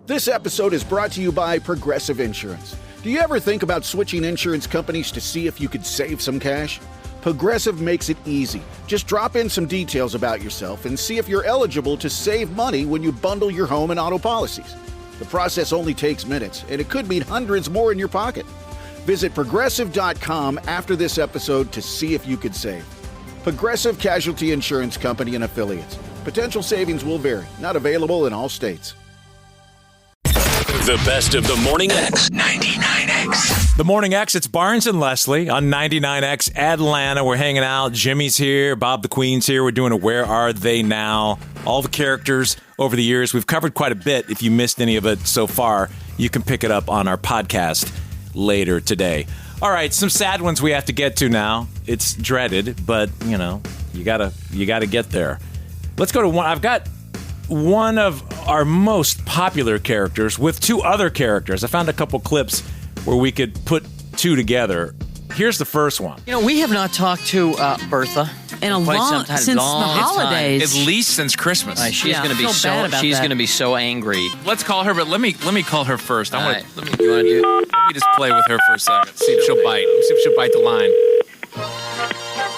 This episode is brought to you by Progressive Insurance. Do you ever think about switching insurance companies to see if you could save some cash? Progressive makes it easy. Just drop in some details about yourself and see if you're eligible to save money when you bundle your home and auto policies. The process only takes minutes, and it could mean hundreds more in your pocket. Visit Progressive.com after this episode to see if you could save. Progressive Casualty Insurance Company and Affiliates. Potential savings will vary. Not available in all states. The best of the Morning X. 99X. The Morning X, it's Barnes and Leslie on 99X Atlanta. We're hanging out. Jimmy's here. Bob the Queen's here. We're doing a Where Are They Now? All the characters over the years. We've covered quite a bit. If you missed any of it so far, you can pick it up on our podcast later today. All right, some sad ones we have to get to now. It's dreaded, but, you know, you gotta get there. Let's go to one. I've got one of our most popular characters with two other characters. I found a couple clips where we could put two together. Here's the first one. You know, we have not talked to Bertha in a long since the holidays. At least since Christmas. She's going to be she's going to be so angry. Let's call her, but let me call her first. Let me just play with her for a second. See if she'll bite. See if she'll bite the line.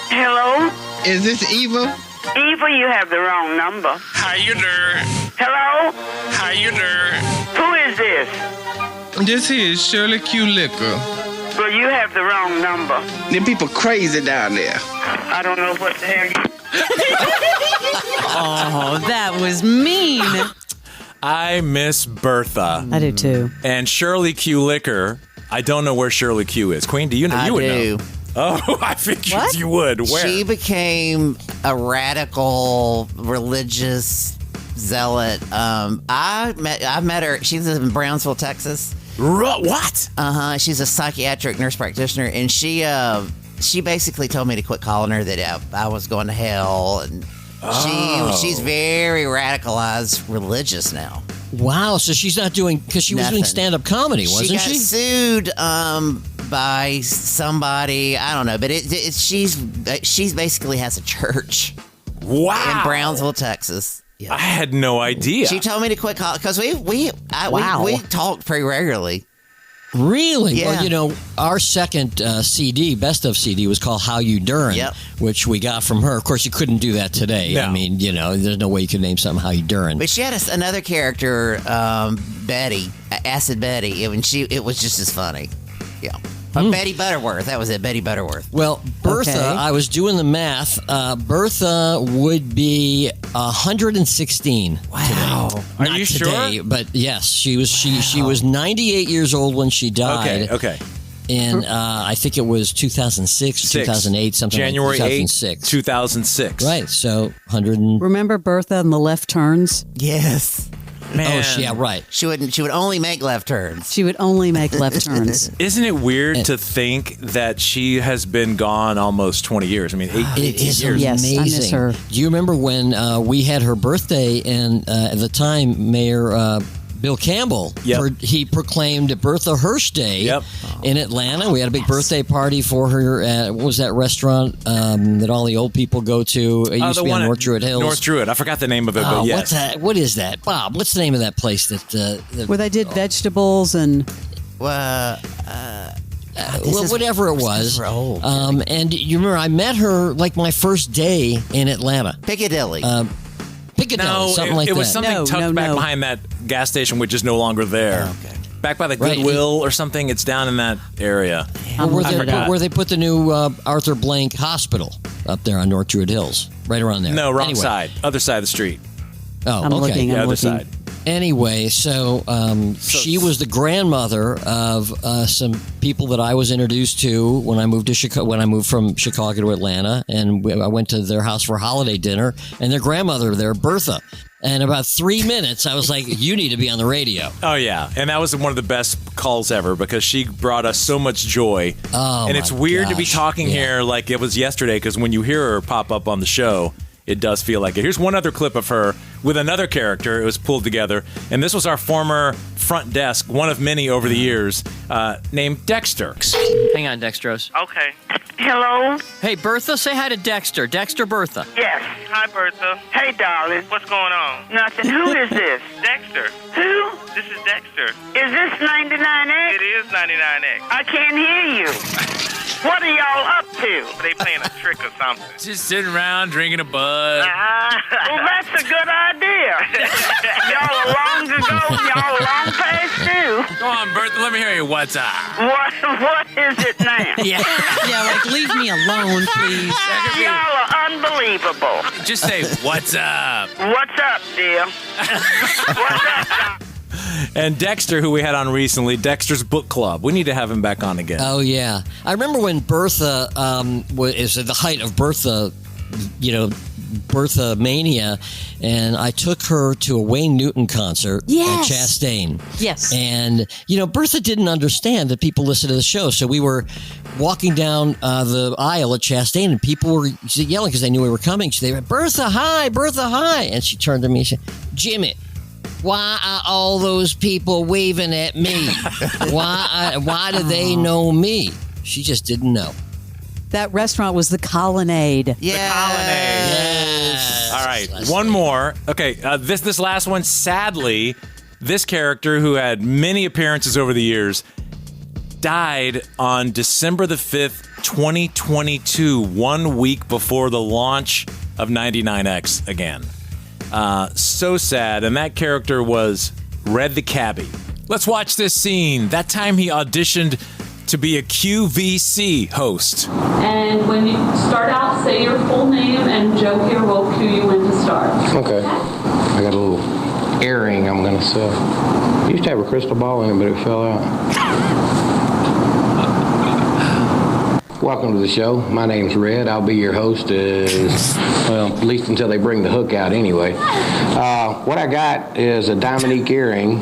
Hello? Is this Eva? Eva, you have the wrong number. How you doing? Hello? How you doing? Who is this? This is Shirley Q Liquor. Well, you have the wrong number. Them people crazy down there. I don't know what the hell you... Oh, that was mean. I miss Bertha. I do too. And Shirley Q Liquor. I don't know where Shirley Q is. Queen, do you know? I You would do. know. Oh, I figured you would. Where? She became a radical religious zealot. I met her. She lives in Brownsville, Texas. What? She's a psychiatric nurse practitioner, and she basically told me to quit calling her that I was going to hell, and she's very radicalized religious now. Wow, so she's not doing, because she was doing stand-up comedy, wasn't she? She got sued by somebody, I don't know, but she's basically has a church. Wow. In Brownsville, Texas. Yeah. I had no idea. She told me to quit calling because we talked pretty regularly. Really? Yeah. Well, you know, our second CD, best of CD, was called How You Durin', which we got from her. Of course, you couldn't do that today. No. I mean, you know, there's no way you could name something How You Durin'. But she had another character, Betty, Acid Betty, and it was just as funny. Yeah. Betty Butterworth. That was it, Betty Butterworth. Well, Bertha, Okay. I was doing the math. Bertha would be 116 Wow. today. Are Not you today, sure? But yes, she was 98 years old when she died. Okay. And I think it was 2006, 2008, something January like 2006. 2006. Right, so 100 and... Remember Bertha and the left turns? Yes. Man. Oh, yeah, right. She would only make left turns. She would only make left turns. Isn't it weird to think that she has been gone almost 20 years? I mean, 18 It is years. Yes, I amazing. miss her. Do you remember when we had her birthday, and at the time, Mayor Bill Campbell, he proclaimed Bertha Hirsch Day in Atlanta. We had a big birthday party for her at, what was that restaurant that all the old people go to? It used to be on North Druid Hills. North Druid. I forgot the name of it, but yes. What's that? What is that? Bob, what's the name of that place that... Where they did vegetables and... whatever it was. And you remember, I met her like my first day in Atlanta. Piccadilly. Piccadilly, something like that. It was something tucked back behind that gas station, which is no longer there. Oh, okay. Back by the Goodwill or something. It's down in that area. Where they put the new Arthur Blank Hospital up there on North Druid Hills. Right around there. No, wrong side. Other side of the street. Oh, I'm okay. looking. Other side. Anyway, so she was the grandmother of some people that I was introduced to when I moved to Chicago. When I moved from Chicago to Atlanta, and I went to their house for holiday dinner, and their grandmother there, Bertha. And about 3 minutes, I was like, "You need to be on the radio." Oh yeah, and that was one of the best calls ever because she brought us so much joy. Oh, and it's weird to be talking here like it was yesterday because when you hear her pop up on the show, it does feel like it. Here's one other clip of her with another character. It was pulled together. And this was our former front desk, one of many over the years, named Dexter. Hang on, Dextros. Okay. Hello? Hey, Bertha, say hi to Dexter. Dexter, Bertha. Yes. Hi, Bertha. Hey, darling. What's going on? Nothing. Who is this? Dexter. Who? This is Dexter. Is this 99X? It is 99X. I can't hear you. What are y'all up to? They playing a trick or something. Just sitting around drinking a bud. Well, that's a good idea. Y'all are long ago. Y'all are long past due. Go on, Bertha, let me hear you. What's up? What is it now? Yeah, like leave me alone, please. Y'all are unbelievable. Just say, what's up? What's up, dear? What's up? And Dexter, who we had on recently, Dexter's Book Club. We need to have him back on again. Oh, yeah. I remember when Bertha was at the height of Bertha, Bertha mania, and I took her to a Wayne Newton concert at Chastain. Yes. And, Bertha didn't understand that people listen to the show. So we were walking down the aisle at Chastain, and people were yelling because they knew we were coming. So they went, Bertha, hi, Bertha, hi. And she turned to me and said, Jimmy, why are all those people waving at me? Why do they know me? She just didn't know. That restaurant was the Colonnade. Yeah. Yes. All right, one more. Okay, this last one, sadly, this character who had many appearances over the years died on December the 5th, 2022, 1 week before the launch of 99X again. So sad, and that character was Red the Cabbie. Let's watch this scene. That time he auditioned to be a QVC host. And when you start out, say your full name, and Joe here will cue you when to start. Okay. I got a little earring I'm going to sell. I used to have a crystal ball in it, but it fell out. Welcome to the show. My name's Red. I'll be your host, at least until they bring the hook out anyway. What I got is a Dominique earring.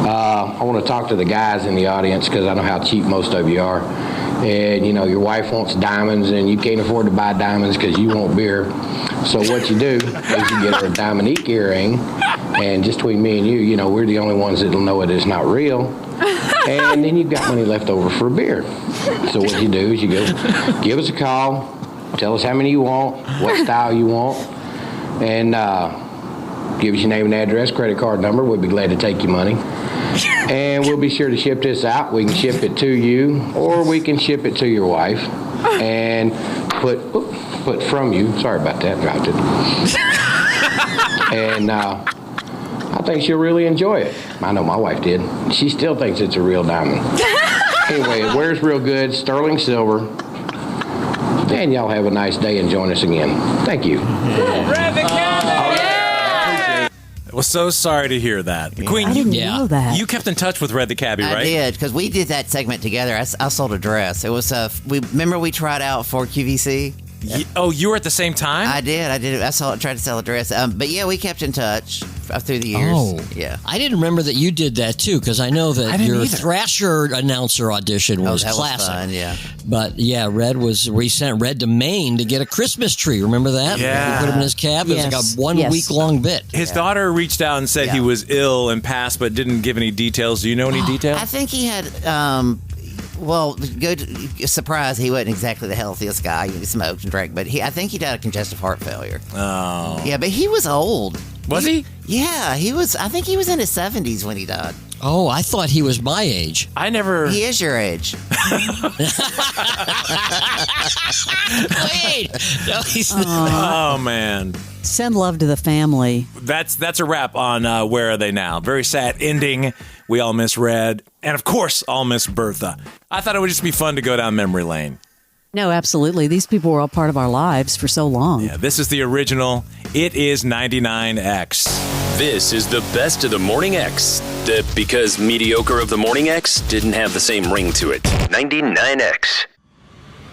I want to talk to the guys in the audience because I know how cheap most of you are. And, your wife wants diamonds and you can't afford to buy diamonds because you want beer. So what you do is you get her a Dominique earring, and just between me and you, we're the only ones that'll know it is not real. And then you've got money left over for a beer. So what you do is you go, give us a call, tell us how many you want, what style you want, and give us your name and address, credit card number. We'd be glad to take your money. And we'll be sure to ship this out. We can ship it to you, or we can ship it to your wife and put from you. Sorry about that, dropped it. And I think she'll really enjoy it. I know my wife did. She still thinks it's a real diamond. Anyway, it wears real good, sterling silver. And y'all have a nice day and join us again. Thank you. Red the Cabbie! I was so sorry to hear that. Yeah. Queen, I didn't know that. You kept in touch with Red the Cabbie, right? I did, because we did that segment together. I sold a dress. It was remember we tried out for QVC? You were at the same time? I did. I tried to sell a dress. But yeah, we kept in touch through the years. Oh, yeah. I didn't remember that you did that too, because I know that your either. Thrasher announcer audition was that classic. Was fun, yeah. But yeah, we sent Red to Maine to get a Christmas tree. Remember that? Yeah. We put him in his cab. It was like a 1 week long bit. His daughter reached out and said he was ill and passed, but didn't give any details. Do you know any details? I think he had. Well, good surprise. He wasn't exactly the healthiest guy. He smoked and drank, but I think he died of congestive heart failure. Oh. Yeah, but he was old. Was he? Yeah, he was. I think he was in his 70s when he died. Oh, I thought he was my age. I never. He is your age. Wait. No, he's not. Oh, man. Send love to the family. That's a wrap on Where Are They Now? Very sad ending. We all miss Red. And, of course, all miss Bertha. I thought it would just be fun to go down memory lane. No, absolutely. These people were all part of our lives for so long. Yeah, this is the original. It is 99X. This is the best of the Morning X. Because mediocre of the Morning X didn't have the same ring to it. 99X.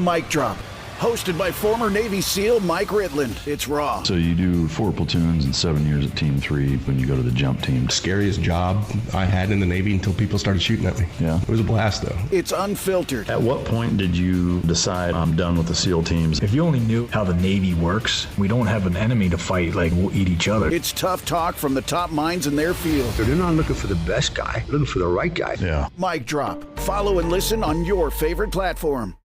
Mic Drop. Hosted by former Navy SEAL Mike Ritland. It's Raw. So you do 4 platoons and 7 years at Team 3 when you go to the jump team. Scariest job I had in the Navy until people started shooting at me. Yeah. It was a blast, though. It's unfiltered. At what point did you decide I'm done with the SEAL teams? If you only knew how the Navy works, we don't have an enemy to fight, like we'll eat each other. It's tough talk from the top minds in their field. They're not looking for the best guy, they're looking for the right guy. Yeah. Mic Drop. Follow and listen on your favorite platform.